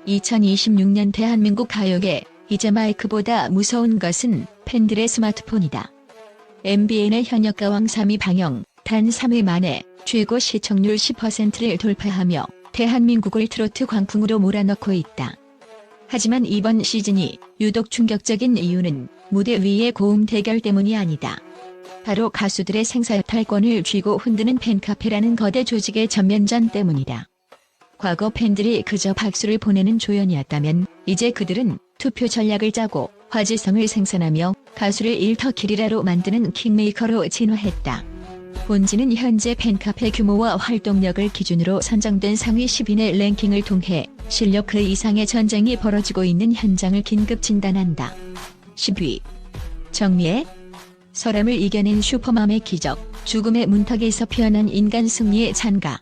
2026년 대한민국 가요계 이제 마이크보다 무서운 것은 팬들의 스마트폰이다. MBN의 현역가왕 3위 방영, 단 3일 만에 최고 시청률 10%를 돌파하며 대한민국을 트로트 광풍으로 몰아넣고 있다. 하지만 이번 시즌이 유독 충격적인 이유는 무대 위의 고음 대결 때문이 아니다. 바로 가수들의 생사여탈권을 쥐고 흔드는 팬카페라는 거대 조직의 전면전 때문이다. 과거 팬들이 그저 박수를 보내는 조연이었다면 이제 그들은 투표 전략을 짜고 화제성을 생산하며 가수를 일터키리라로 만드는 킹메이커로 진화했다. 본지는 현재 팬카페 규모와 활동력을 기준으로 선정된 상위 10인의 랭킹을 통해 실력 그 이상의 전쟁이 벌어지고 있는 현장을 긴급 진단한다. 10위. 정미애. 사람을 이겨낸 슈퍼맘의 기적, 죽음의 문턱에서 피어난 인간 승리의 찬가.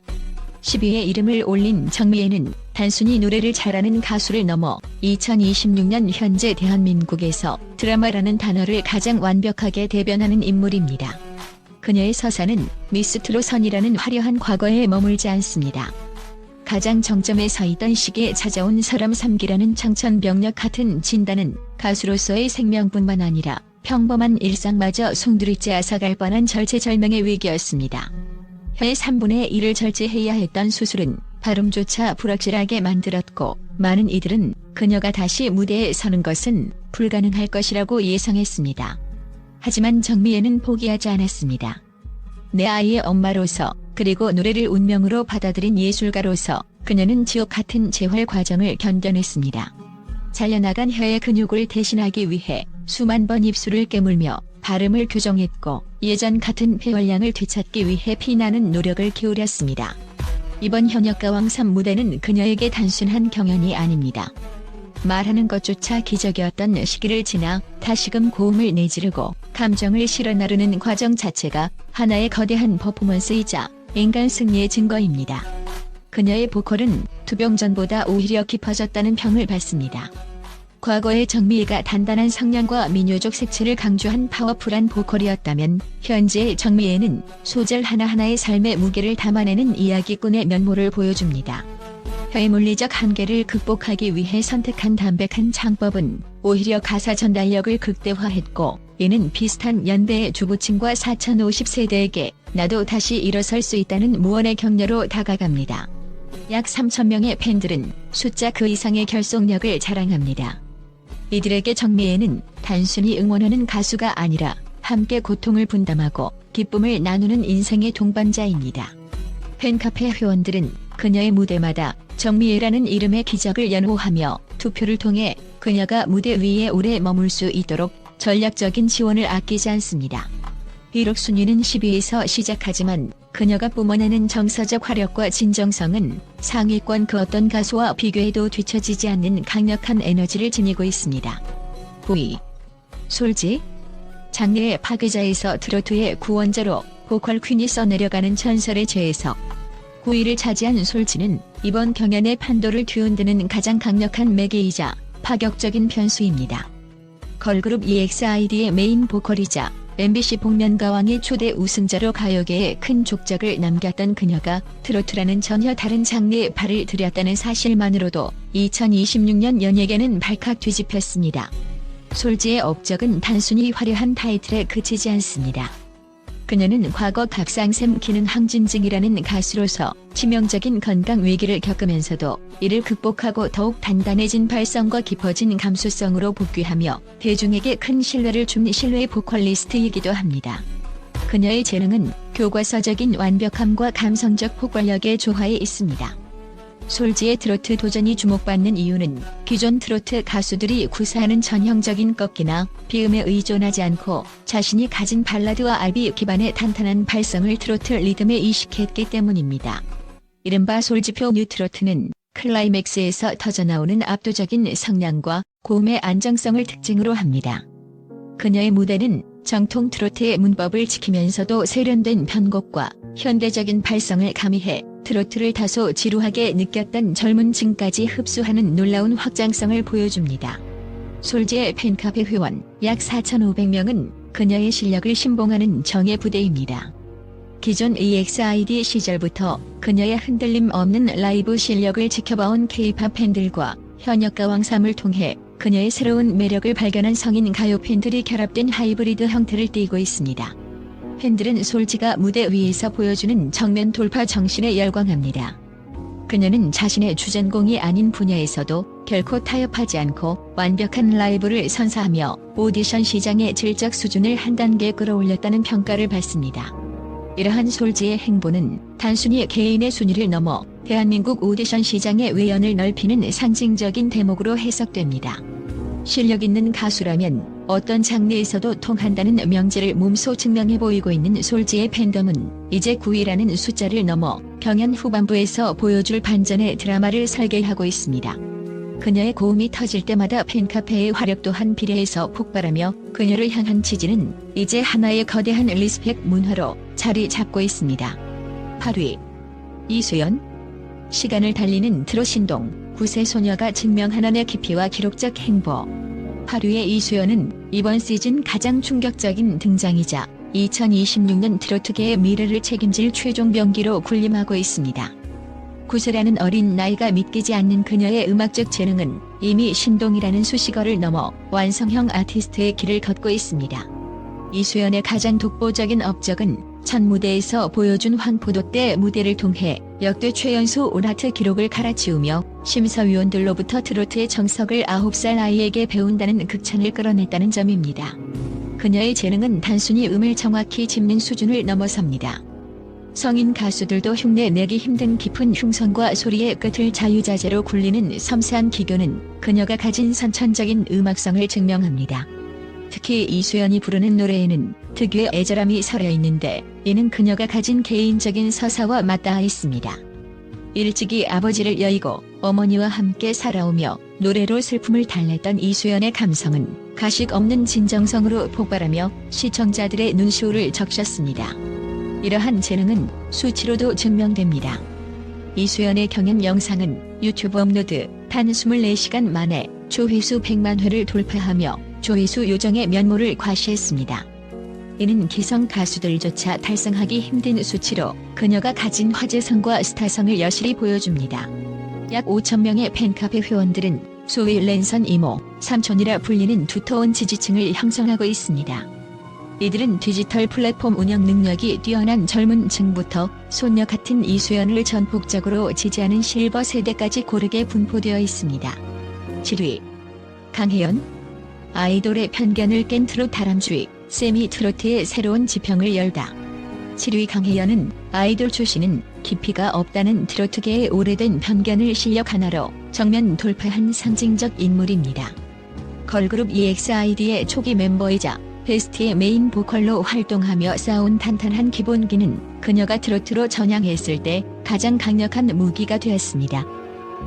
10위에 이름을 올린 정미애는 단순히 노래를 잘하는 가수를 넘어 2026년 현재 대한민국에서 드라마라는 단어를 가장 완벽하게 대변하는 인물입니다. 그녀의 서사는 미스트롯선이라는 화려한 과거에 머물지 않습니다. 가장 정점에 서 있던 시기에 찾아온 사람 삼기라는 청천벽력 같은 진단은 가수로서의 생명뿐만 아니라 평범한 일상마저 송두리째 앗아갈 뻔한 절체절명의 위기였습니다. 혀의 3분의 1을 절제해야 했던 수술은 발음조차 불확실하게 만들었고 많은 이들은 그녀가 다시 무대에 서는 것은 불가능할 것이라고 예상했습니다. 하지만 정미애는 포기하지 않았습니다. 내 아이의 엄마로서 그리고 노래를 운명으로 받아들인 예술가로서 그녀는 지옥 같은 재활 과정을 견뎌냈습니다. 잘려나간 혀의 근육을 대신하기 위해 수만 번 입술을 깨물며 발음을 교정했고 예전 같은 폐활량을 되찾기 위해 피나는 노력을 기울였습니다. 이번 현역가왕 3 무대는 그녀에게 단순한 경연이 아닙니다. 말하는 것조차 기적이었던 시기를 지나 다시금 고음을 내지르고 감정을 실어 나르는 과정 자체가 하나의 거대한 퍼포먼스이자 인간 승리의 증거입니다. 그녀의 보컬은 두병전보다 오히려 깊어졌다는 평을 받습니다. 과거의 정미애가 단단한 성량과 민요적 색채를 강조한 파워풀한 보컬이었다면 현재의 정미애는 소절 하나하나의 삶의 무게를 담아내는 이야기꾼의 면모를 보여줍니다. 혀의 물리적 한계를 극복하기 위해 선택한 담백한 창법은 오히려 가사 전달력을 극대화했고 이는 비슷한 연배의 주부층과 4050세대에게 나도 다시 일어설 수 있다는 무언의 격려로 다가갑니다. 약 3,000명의 팬들은 숫자 그 이상의 결속력을 자랑합니다. 이들에게 정미애는 단순히 응원하는 가수가 아니라 함께 고통을 분담하고 기쁨을 나누는 인생의 동반자입니다. 팬카페 회원들은 그녀의 무대마다 정미애라는 이름의 기적을 연호하며 투표를 통해 그녀가 무대 위에 오래 머물 수 있도록 전략적인 지원을 아끼지 않습니다. 비록 순위는 10위에서 시작하지만 그녀가 뿜어내는 정서적 화력과 진정성은 상위권 그 어떤 가수와 비교해도 뒤처지지 않는 강력한 에너지를 지니고 있습니다. 9위. 솔지. 장르의 파괴자에서 트로트의 구원자로 보컬 퀸이 써내려가는 전설의 재해석. 9위를 차지한 솔지는 이번 경연의 판도를 뒤흔드는 가장 강력한 매개이자 파격적인 변수입니다. 걸그룹 EXID의 메인 보컬이자 MBC 복면가왕의 초대 우승자로 가요계에 큰 족적을 남겼던 그녀가 트로트라는 전혀 다른 장르에 발을 들였다는 사실만으로도 2026년 연예계는 발칵 뒤집혔습니다. 솔지의 업적은 단순히 화려한 타이틀에 그치지 않습니다. 그녀는 과거 갑상샘 기능 항진증이라는 가수로서 치명적인 건강 위기를 겪으면서도 이를 극복하고 더욱 단단해진 발성과 깊어진 감수성으로 복귀하며 대중에게 큰 신뢰를 준 신뢰의 보컬리스트이기도 합니다. 그녀의 재능은 교과서적인 완벽함과 감성적 폭발력의 조화에 있습니다. 솔지의 트로트 도전이 주목받는 이유는 기존 트로트 가수들이 구사하는 전형적인 꺾기나 비음에 의존하지 않고 자신이 가진 발라드와 R&B 기반의 탄탄한 발성을 트로트 리듬에 이식했기 때문입니다. 이른바 솔지표 뉴트로트는 클라이맥스에서 터져나오는 압도적인 성량과 고음의 안정성을 특징으로 합니다. 그녀의 무대는 정통 트로트의 문법을 지키면서도 세련된 편곡과 현대적인 발성을 가미해 트로트를 다소 지루하게 느꼈던 젊은 층까지 흡수하는 놀라운 확장성을 보여줍니다. 솔지의 팬카페 회원 약 4,500명은 그녀의 실력을 신봉하는 정예 부대입니다. 기존 EXID 시절부터 그녀의 흔들림 없는 라이브 실력을 지켜봐온 K-팝 팬들과 현역가 왕삼을 통해 그녀의 새로운 매력을 발견한 성인 가요 팬들이 결합된 하이브리드 형태를 띠고 있습니다. 팬들은 솔지가 무대 위에서 보여주는 정면 돌파 정신에 열광합니다. 그녀는 자신의 주전공이 아닌 분야에서도 결코 타협하지 않고 완벽한 라이브를 선사하며 오디션 시장의 질적 수준을 한 단계 끌어올렸다는 평가를 받습니다. 이러한 솔지의 행보는 단순히 개인의 순위를 넘어 대한민국 오디션 시장의 외연을 넓히는 상징적인 대목으로 해석됩니다. 실력 있는 가수라면 어떤 장르에서도 통한다는 명제를 몸소 증명해 보이고 있는 솔지의 팬덤은 이제 9위라는 숫자를 넘어 경연 후반부에서 보여줄 반전의 드라마를 설계하고 있습니다. 그녀의 고음이 터질 때마다 팬카페의 화력 또한 비례해서 폭발하며 그녀를 향한 지지는 이제 하나의 거대한 리스펙 문화로 자리 잡고 있습니다. 8위 이수연. 시간을 달리는 트롯 신동 9세 소녀가 증명하는 깊이와 기록적 행보. 8위의 이수연은 이번 시즌 가장 충격적인 등장이자 2026년 트로트계의 미래를 책임질 최종 병기로 군림하고 있습니다. 9세라는 어린 나이가 믿기지 않는 그녀의 음악적 재능은 이미 신동이라는 수식어를 넘어 완성형 아티스트의 길을 걷고 있습니다. 이수연의 가장 독보적인 업적은 첫 무대에서 보여준 황포도 때 무대를 통해 역대 최연소 온하트 기록을 갈아치우며 심사위원들로부터 트로트의 정석을 9살 아이에게 배운다는 극찬을 끌어냈다는 점입니다. 그녀의 재능은 단순히 음을 정확히 짚는 수준을 넘어섭니다. 성인 가수들도 흉내 내기 힘든 깊은 흉성과 소리의 끝을 자유자재로 굴리는 섬세한 기교는 그녀가 가진 선천적인 음악성을 증명합니다. 특히 이수연이 부르는 노래에는 특유의 애절함이 서려 있는데 이는 그녀가 가진 개인적인 서사와 맞닿아 있습니다. 일찍이 아버지를 여의고 어머니와 함께 살아오며 노래로 슬픔을 달랬던 이수연의 감성은 가식 없는 진정성으로 폭발하며 시청자들의 눈시울을 적셨습니다. 이러한 재능은 수치로도 증명됩니다. 이수연의 경연 영상은 유튜브 업로드 단 24시간 만에 조회수 100만 회를 돌파하며 조회수 요정의 면모를 과시했습니다. 이는 기성 가수들조차 달성하기 힘든 수치로 그녀가 가진 화제성과 스타성을 여실히 보여줍니다. 약 5,000명의 팬카페 회원들은 소위 랜선 이모, 삼촌이라 불리는 두터운 지지층을 형성하고 있습니다. 이들은 디지털 플랫폼 운영 능력이 뛰어난 젊은 층부터 손녀 같은 이수연을 전폭적으로 지지하는 실버 세대까지 고르게 분포되어 있습니다. 7위 강혜연. 아이돌의 편견을 깬 트롯 다람쥐 세미 트로트의 새로운 지평을 열다. 7위 강혜연은 아이돌 출신은 깊이가 없다는 트로트계의 오래된 편견을 실력 하나로 정면 돌파한 상징적 인물입니다. 걸그룹 EXID의 초기 멤버이자 베스트의 메인 보컬로 활동하며 쌓아온 탄탄한 기본기는 그녀가 트로트로 전향했을 때 가장 강력한 무기가 되었습니다.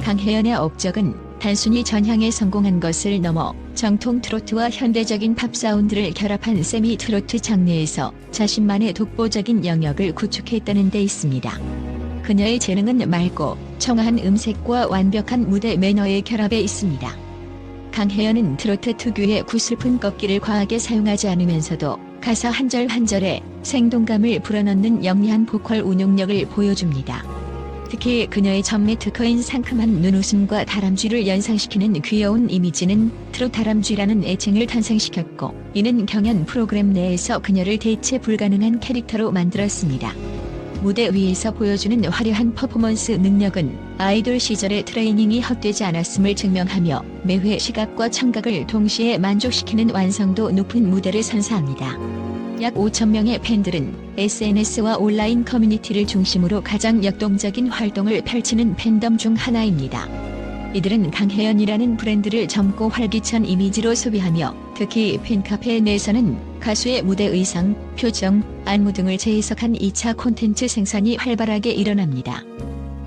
강혜연의 업적은 단순히 전향에 성공한 것을 넘어 정통 트로트와 현대적인 팝 사운드를 결합한 세미 트로트 장르에서 자신만의 독보적인 영역을 구축했다는 데 있습니다. 그녀의 재능은 맑고 청아한 음색과 완벽한 무대 매너의 결합에 있습니다. 강혜연은 트로트 특유의 구슬픈 꺾기를 과하게 사용하지 않으면서도 가사 한 절 한 절에 생동감을 불어넣는 영리한 보컬 운용력을 보여줍니다. 특히 그녀의 전매 특허인 상큼한 눈웃음과 다람쥐를 연상시키는 귀여운 이미지는 트롯 다람쥐라는 애칭을 탄생시켰고 이는 경연 프로그램 내에서 그녀를 대체 불가능한 캐릭터로 만들었습니다. 무대 위에서 보여주는 화려한 퍼포먼스 능력은 아이돌 시절의 트레이닝이 헛되지 않았음을 증명하며 매회 시각과 청각을 동시에 만족시키는 완성도 높은 무대를 선사합니다. 약 5,000명의 팬들은 SNS와 온라인 커뮤니티를 중심으로 가장 역동적인 활동을 펼치는 팬덤 중 하나입니다. 이들은 강혜연이라는 브랜드를 젊고 활기찬 이미지로 소비하며 특히 팬카페 내에서는 가수의 무대 의상, 표정, 안무 등을 재해석한 2차 콘텐츠 생산이 활발하게 일어납니다.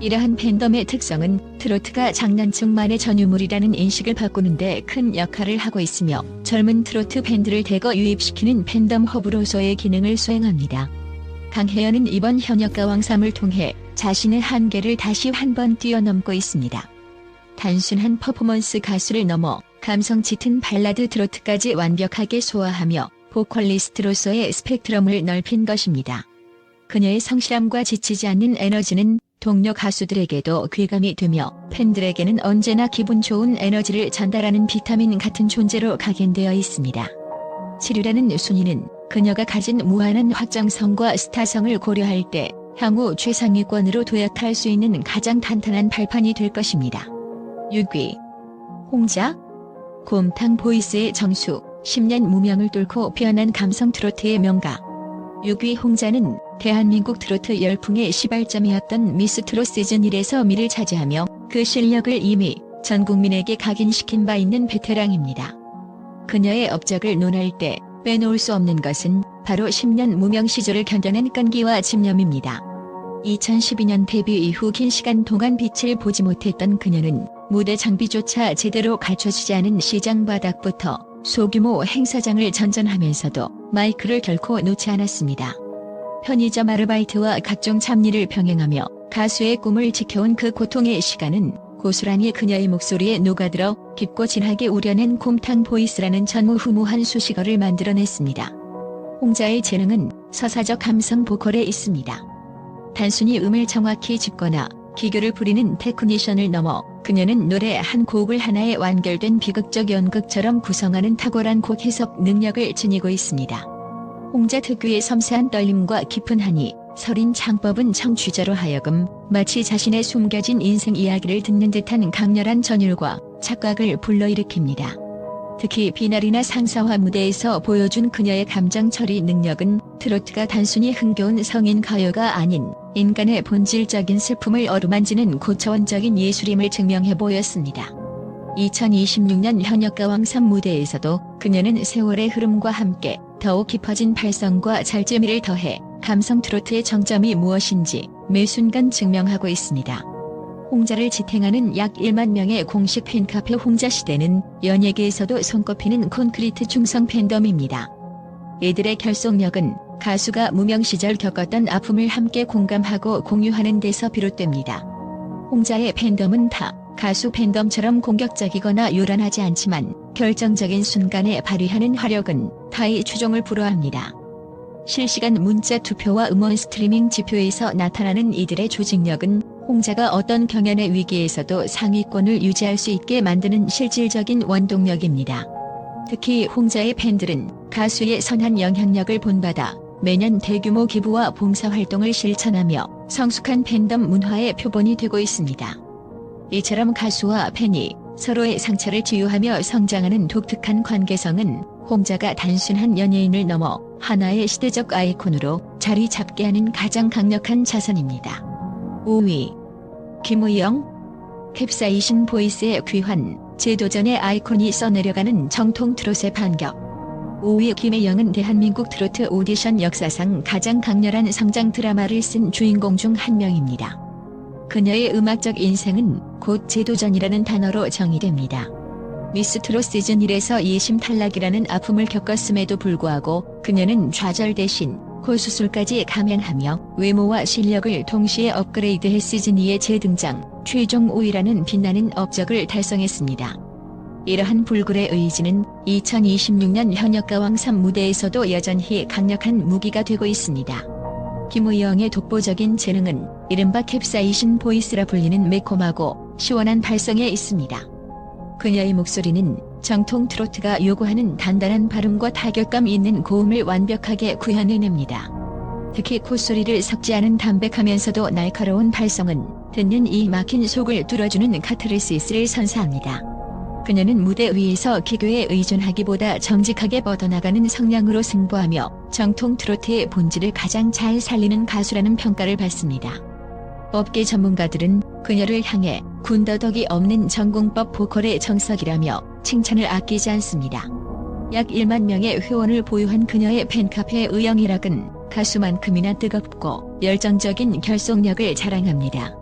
이러한 팬덤의 특성은 트로트가 장난충만의 전유물이라는 인식을 바꾸는 데 큰 역할을 하고 있으며 젊은 트로트 팬들을 대거 유입시키는 팬덤 허브로서의 기능을 수행합니다. 강혜연은 이번 현역가 왕삼을 통해 자신의 한계를 다시 한번 뛰어넘고 있습니다. 단순한 퍼포먼스 가수를 넘어 감성 짙은 발라드 트로트까지 완벽하게 소화하며 보컬리스트로서의 스펙트럼을 넓힌 것입니다. 그녀의 성실함과 지치지 않는 에너지는 동료 가수들에게도 귀감이 되며 팬들에게는 언제나 기분 좋은 에너지를 전달하는 비타민 같은 존재로 각인되어 있습니다. 7위라는 순위는 그녀가 가진 무한한 확장성과 스타성을 고려할 때 향후 최상위권으로 도약할 수 있는 가장 탄탄한 발판이 될 것입니다. 6위. 홍자. 곰탕 보이스의 정수, 10년 무명을 뚫고 피어난 감성 트로트의 명가. 6위 홍자는 대한민국 트로트 열풍의 시발점이었던 미스트롯 시즌 1에서 1위를 차지하며 그 실력을 이미 전 국민에게 각인시킨 바 있는 베테랑입니다. 그녀의 업적을 논할 때 빼놓을 수 없는 것은 바로 10년 무명 시절을 견뎌낸 끈기와 집념입니다. 2012년 데뷔 이후 긴 시간 동안 빛을 보지 못했던 그녀는 무대 장비조차 제대로 갖춰지지 않은 시장 바닥부터 소규모 행사장을 전전하면서도 마이크를 결코 놓지 않았습니다. 편의점 아르바이트와 각종 잡일을 병행하며 가수의 꿈을 지켜온 그 고통의 시간은 고스란히 그녀의 목소리에 녹아들어 깊고 진하게 우려낸 곰탕 보이스라는 전무후무한 수식어를 만들어냈습니다. 홍자의 재능은 서사적 감성 보컬에 있습니다. 단순히 음을 정확히 짚거나 기교를 부리는 테크니션을 넘어 그녀는 노래 한 곡을 하나의 완결된 비극적 연극처럼 구성하는 탁월한 곡 해석 능력을 지니고 있습니다. 홍자 특유의 섬세한 떨림과 깊은 한이 서린 창법은 청취자로 하여금 마치 자신의 숨겨진 인생 이야기를 듣는 듯한 강렬한 전율과 착각을 불러일으킵니다. 특히 비날이나 상사화 무대에서 보여준 그녀의 감정 처리 능력은 트로트가 단순히 흥겨운 성인 가요가 아닌 인간의 본질적인 슬픔을 어루만지는 고차원적인 예술임을 증명해 보였습니다. 2026년 현역가왕 3 무대에서도 그녀는 세월의 흐름과 함께 더욱 깊어진 발성과 잘재미를 더해 감성 트로트의 정점이 무엇인지 매 순간 증명하고 있습니다. 홍자를 지탱하는 약 1만 명의 공식 팬카페 홍자시대는 연예계에서도 손꼽히는 콘크리트 중성 팬덤입니다. 이들의 결속력은 가수가 무명 시절 겪었던 아픔을 함께 공감하고 공유하는 데서 비롯됩니다. 홍자의 팬덤은 다 가수 팬덤처럼 공격적이거나 요란하지 않지만 결정적인 순간에 발휘하는 화력은 타의 추종을 불허합니다. 실시간 문자 투표와 음원 스트리밍 지표에서 나타나는 이들의 조직력은 홍자가 어떤 경연의 위기에서도 상위권을 유지할 수 있게 만드는 실질적인 원동력입니다. 특히 홍자의 팬들은 가수의 선한 영향력을 본받아 매년 대규모 기부와 봉사활동을 실천하며 성숙한 팬덤 문화의 표본이 되고 있습니다. 이처럼 가수와 팬이 서로의 상처를 치유하며 성장하는 독특한 관계성은 홍자가 단순한 연예인을 넘어 하나의 시대적 아이콘으로 자리 잡게 하는 가장 강력한 자산입니다. 5위. 김의영. 캡사이신 보이스의 귀환, 재도전의 아이콘이 써내려가는 정통 트롯의 반격. 5위 김의영은 대한민국 트로트 오디션 역사상 가장 강렬한 성장 드라마를 쓴 주인공 중 한 명입니다. 그녀의 음악적 인생은 곧 재도전이라는 단어로 정의됩니다. 미스트롯 시즌 1에서 예심 탈락이라는 아픔을 겪었음에도 불구하고 그녀는 좌절 대신 고수술까지 감행하며 외모와 실력을 동시에 업그레이드해 시즌 2의 재등장, 최종 5위라는 빛나는 업적을 달성했습니다. 이러한 불굴의 의지는 2026년 현역가왕 3 무대에서도 여전히 강력한 무기가 되고 있습니다. 김의영의 독보적인 재능은 이른바 캡사이신 보이스라 불리는 매콤하고 시원한 발성에 있습니다. 그녀의 목소리는 정통 트로트가 요구하는 단단한 발음과 타격감 있는 고음을 완벽하게 구현해냅니다. 특히 콧소리를 섞지 않은 담백하면서도 날카로운 발성은 듣는 이 막힌 속을 뚫어주는 카타르시스를 선사합니다. 그녀는 무대 위에서 기교에 의존하기보다 정직하게 뻗어나가는 성량으로 승부하며 정통 트로트의 본질을 가장 잘 살리는 가수라는 평가를 받습니다. 업계 전문가들은 그녀를 향해 군더더기 없는 전공법 보컬의 정석이라며 칭찬을 아끼지 않습니다. 약 1만 명의 회원을 보유한 그녀의 팬카페 의영이락은 가수만큼이나 뜨겁고 열정적인 결속력을 자랑합니다.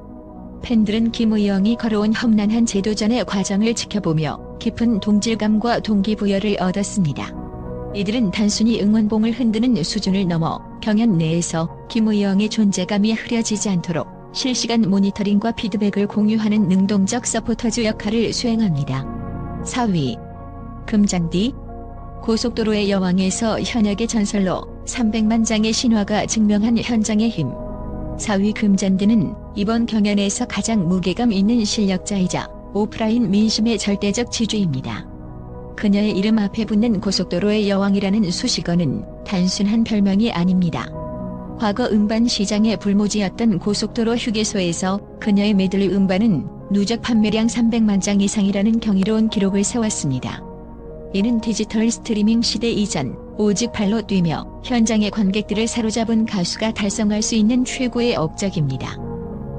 팬들은 김의영이 걸어온 험난한 재도전의 과정을 지켜보며 깊은 동질감과 동기부여를 얻었습니다. 이들은 단순히 응원봉을 흔드는 수준을 넘어 경연 내에서 김의영의 존재감이 흐려지지 않도록 실시간 모니터링과 피드백을 공유하는 능동적 서포터즈 역할을 수행합니다. 4위. 금장디. 고속도로의 여왕에서 현역의 전설로 300만 장의 신화가 증명한 현장의 힘. 4위 금잔디는 이번 경연에서 가장 무게감 있는 실력자이자 오프라인 민심의 절대적 지주입니다. 그녀의 이름 앞에 붙는 고속도로의 여왕이라는 수식어는 단순한 별명이 아닙니다. 과거 음반 시장의 불모지였던 고속도로 휴게소에서 그녀의 메들리 음반은 누적 판매량 300만 장 이상이라는 경이로운 기록을 세웠습니다. 이는 디지털 스트리밍 시대 이전 오직 발로 뛰며 현장의 관객들을 사로잡은 가수가 달성할 수 있는 최고의 업적입니다.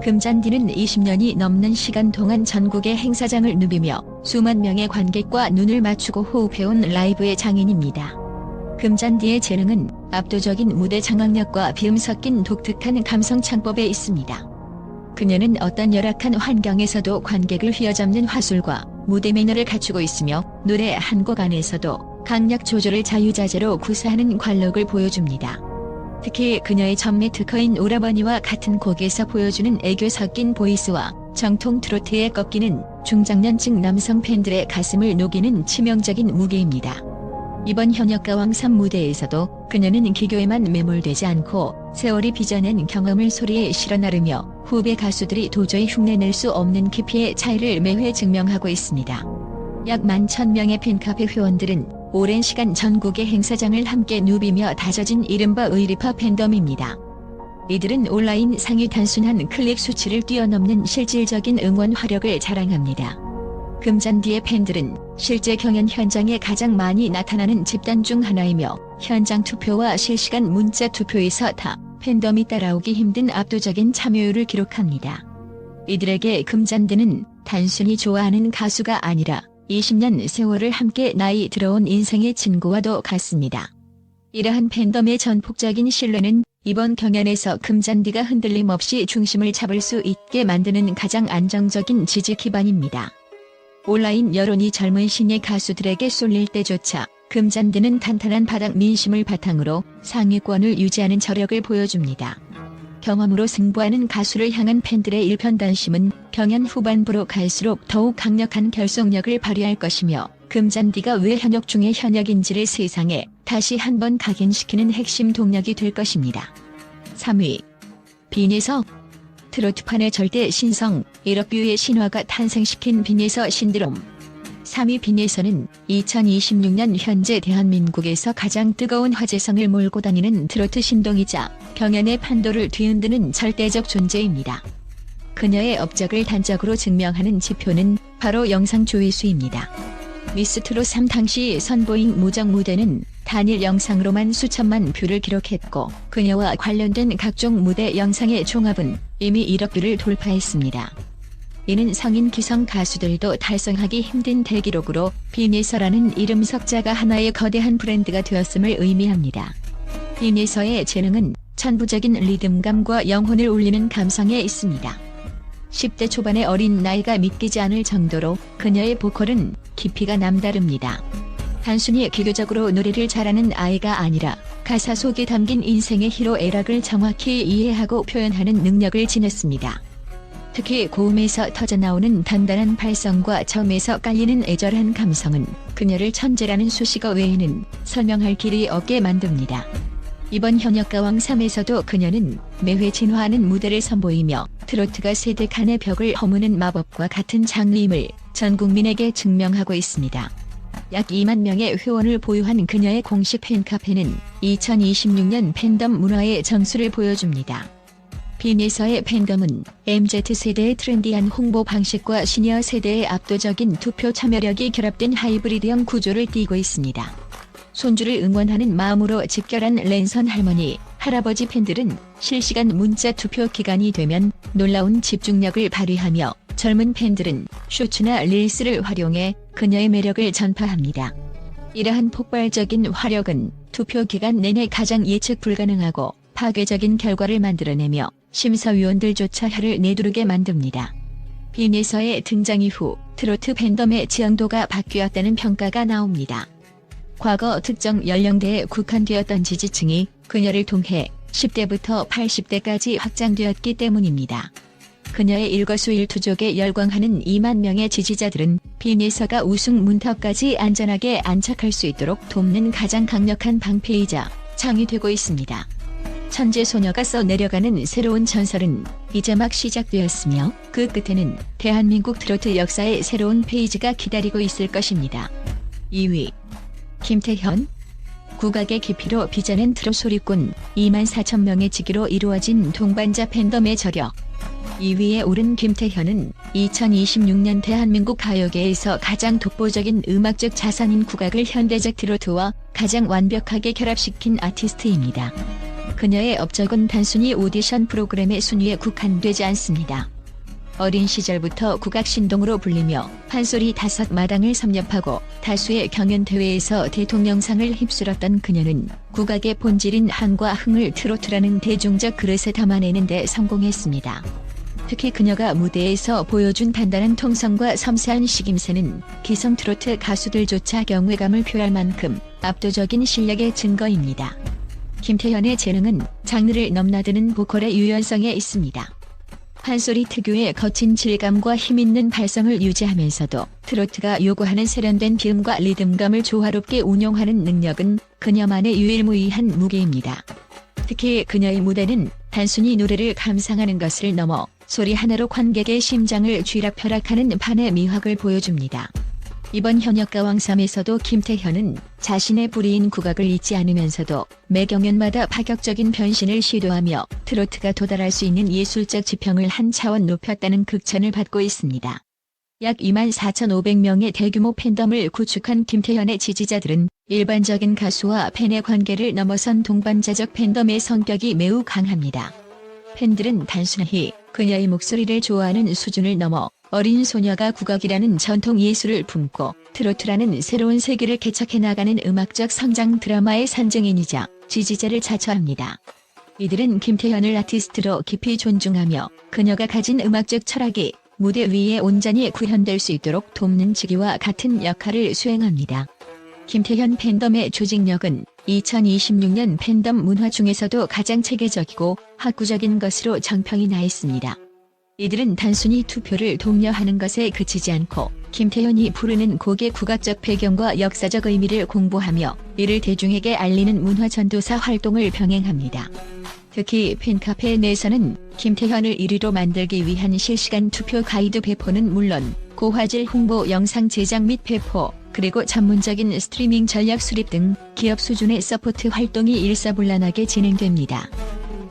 금잔디는 20년이 넘는 시간 동안 전국의 행사장을 누비며 수만 명의 관객과 눈을 맞추고 호흡해온 라이브의 장인입니다. 금잔디의 재능은 압도적인 무대 장악력과 비음 섞인 독특한 감성 창법에 있습니다. 그녀는 어떤 열악한 환경에서도 관객을 휘어잡는 화술과 무대 매너를 갖추고 있으며 노래 한 곡 안에서도 강약 조절을 자유자재로 구사하는 관록을 보여줍니다. 특히 그녀의 전매 특허인 오라버니와 같은 곡에서 보여주는 애교 섞인 보이스와 정통 트로트의 꺾이는 중장년층 남성 팬들의 가슴을 녹이는 치명적인 무게입니다. 이번 현역가왕 3 무대에서도 그녀는 기교에만 매몰되지 않고 세월이 빚어낸 경험을 소리에 실어 나르며 후배 가수들이 도저히 흉내낼 수 없는 깊이의 차이를 매회 증명하고 있습니다. 약 11,000명의 팬카페 회원들은 오랜 시간 전국의 행사장을 함께 누비며 다져진 이른바 의리파 팬덤입니다. 이들은 온라인 상위 단순한 클릭 수치를 뛰어넘는 실질적인 응원 화력을 자랑합니다. 금잔디의 팬들은 실제 경연 현장에 가장 많이 나타나는 집단 중 하나이며 현장 투표와 실시간 문자 투표에서 타 팬덤이 따라오기 힘든 압도적인 참여율을 기록합니다. 이들에게 금잔디는 단순히 좋아하는 가수가 아니라 20년 세월을 함께 나이 들어온 인생의 친구와도 같습니다. 이러한 팬덤의 전폭적인 신뢰는 이번 경연에서 금잔디가 흔들림 없이 중심을 잡을 수 있게 만드는 가장 안정적인 지지 기반입니다. 온라인 여론이 젊은 신예 가수들에게 쏠릴 때조차 금잔디는 탄탄한 바닥 민심을 바탕으로 상위권을 유지하는 저력을 보여줍니다. 경험으로 승부하는 가수를 향한 팬들의 일편단심은 경연 후반부로 갈수록 더욱 강력한 결속력을 발휘할 것이며 금잔디가 왜 현역 중의 현역인지를 세상에 다시 한번 각인시키는 핵심 동력이 될 것입니다. 3위. 빈예서. 트로트판의 절대 신성, 1억 뷰의 신화가 탄생시킨 빈예서 신드롬. 3위 빈예서는 2026년 현재 대한민국에서 가장 뜨거운 화제성을 몰고 다니는 트로트 신동이자 경연의 판도를 뒤흔드는 절대적 존재입니다. 그녀의 업적을 단적으로 증명하는 지표는 바로 영상 조회수입니다. 미스트롯 3 당시 선보인 무적 무대는 단일 영상으로만 수천만 뷰를 기록했고 그녀와 관련된 각종 무대 영상의 종합은 이미 1억 뷰를 돌파했습니다. 이는 성인 기성 가수들도 달성하기 힘든 대기록으로 빈예서라는 이름 석자가 하나의 거대한 브랜드가 되었음을 의미합니다. 빈예서의 재능은 천부적인 리듬감과 영혼을 울리는 감성에 있습니다. 10대 초반의 어린 나이가 믿기지 않을 정도로 그녀의 보컬은 깊이가 남다릅니다. 단순히 기교적으로 노래를 잘하는 아이가 아니라 가사 속에 담긴 인생의 희로애락을 정확히 이해하고 표현하는 능력을 지녔습니다. 특히 고음에서 터져나오는 단단한 발성과 저음에서 깔리는 애절한 감성은 그녀를 천재라는 수식어 외에는 설명할 길이 없게 만듭니다. 이번 현역가왕 3에서도 그녀는 매회 진화하는 무대를 선보이며 트로트가 세대 간의 벽을 허무는 마법과 같은 장르임을 전 국민에게 증명하고 있습니다. 약 2만 명의 회원을 보유한 그녀의 공식 팬카페는 2026년 팬덤 문화의 정수를 보여줍니다. 빈예서의 팬덤은 MZ세대의 트렌디한 홍보 방식과 시니어 세대의 압도적인 투표 참여력이 결합된 하이브리드형 구조를 띠고 있습니다. 손주를 응원하는 마음으로 집결한 랜선 할머니, 할아버지 팬들은 실시간 문자 투표 기간이 되면 놀라운 집중력을 발휘하며 젊은 팬들은 쇼츠나 릴스를 활용해 그녀의 매력을 전파합니다. 이러한 폭발적인 화력은 투표 기간 내내 가장 예측 불가능하고 파괴적인 결과를 만들어내며 심사위원들조차 혀를 내두르게 만듭니다. 빈예서의 등장 이후 트로트 팬덤의 지형도가 바뀌었다는 평가가 나옵니다. 과거 특정 연령대에 국한되었던 지지층이 그녀를 통해 10대부터 80대까지 확장되었기 때문입니다. 그녀의 일거수일투족에 열광하는 2만 명의 지지자들은 빈예서가 우승 문턱까지 안전하게 안착할 수 있도록 돕는 가장 강력한 방패이자 창이 되고 있습니다. 천재 소녀가 써내려가는 새로운 전설은 이제 막 시작되었으며 그 끝에는 대한민국 트로트 역사의 새로운 페이지가 기다리고 있을 것입니다. 2위 김태현. 국악의 깊이로 빚어낸 트롯 소리꾼 24,000명의 지기로 이루어진 동반자 팬덤의 저력. 2위에 오른 김태현은 2026년 대한민국 가요계에서 가장 독보적인 음악적 자산인 국악을 현대적 트로트와 가장 완벽하게 결합시킨 아티스트입니다. 그녀의 업적은 단순히 오디션 프로그램의 순위에 국한되지 않습니다. 어린 시절부터 국악 신동으로 불리며 판소리 5마당을 섭렵하고 다수의 경연대회에서 대통령상을 휩쓸었던 그녀는 국악의 본질인 한과 흥을 트로트라는 대중적 그릇에 담아내는 데 성공했습니다. 특히 그녀가 무대에서 보여준 단단한 통성과 섬세한 식임새는 기성 트로트 가수들조차 경외감을 표할 만큼 압도적인 실력의 증거입니다. 김태현의 재능은 장르를 넘나드는 보컬의 유연성에 있습니다. 판소리 특유의 거친 질감과 힘있는 발성을 유지하면서도 트로트가 요구하는 세련된 비음과 리듬감을 조화롭게 운용하는 능력은 그녀만의 유일무이한 무기입니다. 특히 그녀의 무대는 단순히 노래를 감상하는 것을 넘어 소리 하나로 관객의 심장을 쥐락펴락하는 판의 미학을 보여줍니다. 이번 현역가왕3에서도 김태현은 자신의 불이인 국악을 잊지 않으면서도 매 경연마다 파격적인 변신을 시도하며 트로트가 도달할 수 있는 예술적 지평을 한 차원 높였다는 극찬을 받고 있습니다. 약 24,500명의 대규모 팬덤을 구축한 김태현의 지지자들은 일반적인 가수와 팬의 관계를 넘어선 동반자적 팬덤의 성격이 매우 강합니다. 팬들은 단순히 그녀의 목소리를 좋아하는 수준을 넘어 어린 소녀가 국악이라는 전통 예술을 품고 트로트라는 새로운 세계를 개척해 나가는 음악적 성장 드라마의 산증인이자 지지자를 자처합니다. 이들은 김태현을 아티스트로 깊이 존중하며 그녀가 가진 음악적 철학이 무대 위에 온전히 구현될 수 있도록 돕는 직위와 같은 역할을 수행합니다. 김태현 팬덤의 조직력은 2026년 팬덤 문화 중에서도 가장 체계적이고 학구적인 것으로 정평이 나 있습니다. 이들은 단순히 투표를 독려하는 것에 그치지 않고 김태현이 부르는 곡의 국악적 배경과 역사적 의미를 공부하며 이를 대중에게 알리는 문화전도사 활동을 병행합니다. 특히 팬카페 내에서는 김태현을 1위로 만들기 위한 실시간 투표 가이드 배포는 물론 고화질 홍보 영상 제작 및 배포, 그리고 전문적인 스트리밍 전략 수립 등 기업 수준의 서포트 활동이 일사불란하게 진행됩니다.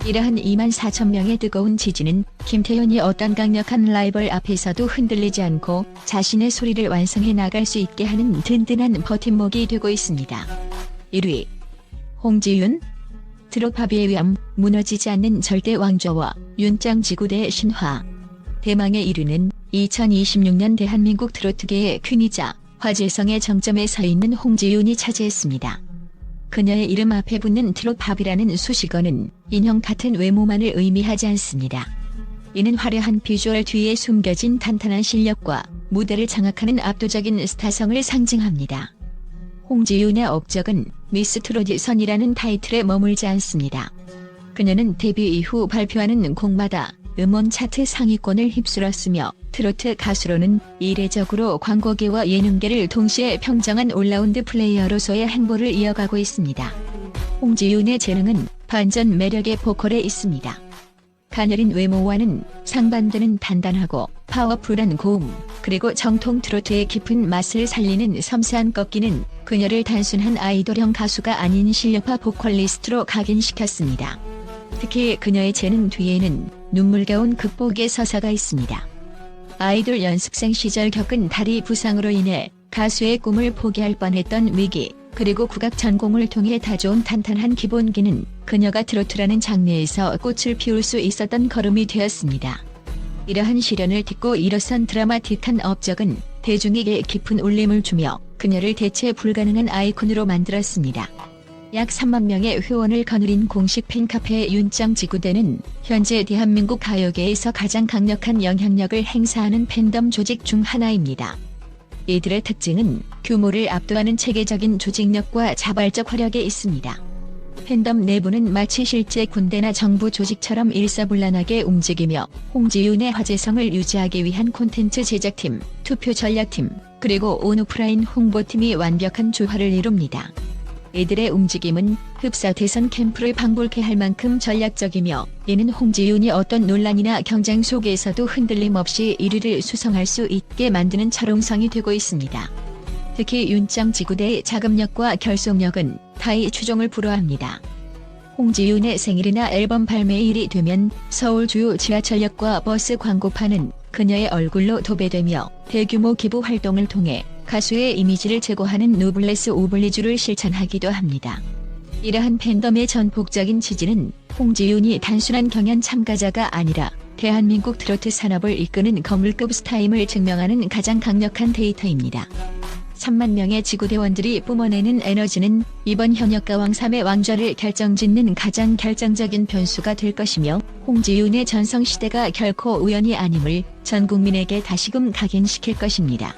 이러한 24,000명의 뜨거운 지지는 김태현이 어떤 강력한 라이벌 앞에서도 흔들리지 않고 자신의 소리를 완성해 나갈 수 있게 하는 든든한 버팀목이 되고 있습니다. 1위 홍지윤. 트롯팝의 위엄, 무너지지 않는 절대 왕좌와 윤짱 지구대의 신화. 대망의 1위는 2026년 대한민국 트로트계의 퀸이자 화제성의 정점에 서 있는 홍지윤이 차지했습니다. 그녀의 이름 앞에 붙는 트롯팝이라는 수식어는 인형 같은 외모만을 의미하지 않습니다. 이는 화려한 비주얼 뒤에 숨겨진 탄탄한 실력과 무대를 장악하는 압도적인 스타성을 상징합니다. 홍지윤의 업적은 미스 트로디선이라는 타이틀에 머물지 않습니다. 그녀는 데뷔 이후 발표하는 곡마다 음원 차트 상위권을 휩쓸었으며 트로트 가수로는 이례적으로 광고계와 예능계를 동시에 평정한 올라운드 플레이어로서의 행보를 이어가고 있습니다. 홍지윤의 재능은 반전 매력의 보컬에 있습니다. 가녀린 외모와는 상반되는 단단하고 파워풀한 고음, 그리고 정통 트로트의 깊은 맛을 살리는 섬세한 꺾기는 그녀를 단순한 아이돌형 가수가 아닌 실력파 보컬리스트로 각인시켰습니다. 특히 그녀의 재능 뒤에는 눈물겨운 극복의 서사가 있습니다. 아이돌 연습생 시절 겪은 다리 부상으로 인해 가수의 꿈을 포기할 뻔했던 위기, 그리고 국악 전공을 통해 다져온 탄탄한 기본기는 그녀가 트로트라는 장르에서 꽃을 피울 수 있었던 걸음이 되었습니다. 이러한 시련을 딛고 일어선 드라마틱한 업적은 대중에게 깊은 울림을 주며 그녀를 대체 불가능한 아이콘으로 만들었습니다. 약 3만 명의 회원을 거느린 공식 팬카페 윤짱 지구대는 현재 대한민국 가요계에서 가장 강력한 영향력을 행사하는 팬덤 조직 중 하나입니다. 이들의 특징은 규모를 압도하는 체계적인 조직력과 자발적 화력에 있습니다. 팬덤 내부는 마치 실제 군대나 정부 조직처럼 일사불란하게 움직이며 홍지윤의 화제성을 유지하기 위한 콘텐츠 제작팀, 투표 전략팀, 그리고 온오프라인 홍보팀이 완벽한 조화를 이룹니다. 이들의 움직임은 흡사 대선 캠프를 방불케 할 만큼 전략적이며 이는 홍지윤이 어떤 논란이나 경쟁 속에서도 흔들림 없이 1위를 수성할 수 있게 만드는 철옹성이 되고 있습니다. 특히 윤짱 지구대의 자금력과 결속력은 타의 추종을 불허합니다. 홍지윤의 생일이나 앨범 발매일이 되면 서울 주요 지하철역과 버스 광고판은 그녀의 얼굴로 도배되며 대규모 기부 활동을 통해 가수의 이미지를 제고하는 노블레스 오블리주를 실천하기도 합니다. 이러한 팬덤의 전폭적인 지지는 홍지윤이 단순한 경연 참가자가 아니라 대한민국 트로트 산업을 이끄는 거물급 스타임을 증명하는 가장 강력한 데이터입니다. 3만 명의 지구대원들이 뿜어내는 에너지는 이번 현역가왕 3의 왕좌를 결정짓는 가장 결정적인 변수가 될 것이며 홍지윤의 전성시대가 결코 우연이 아님을 전 국민에게 다시금 각인시킬 것입니다.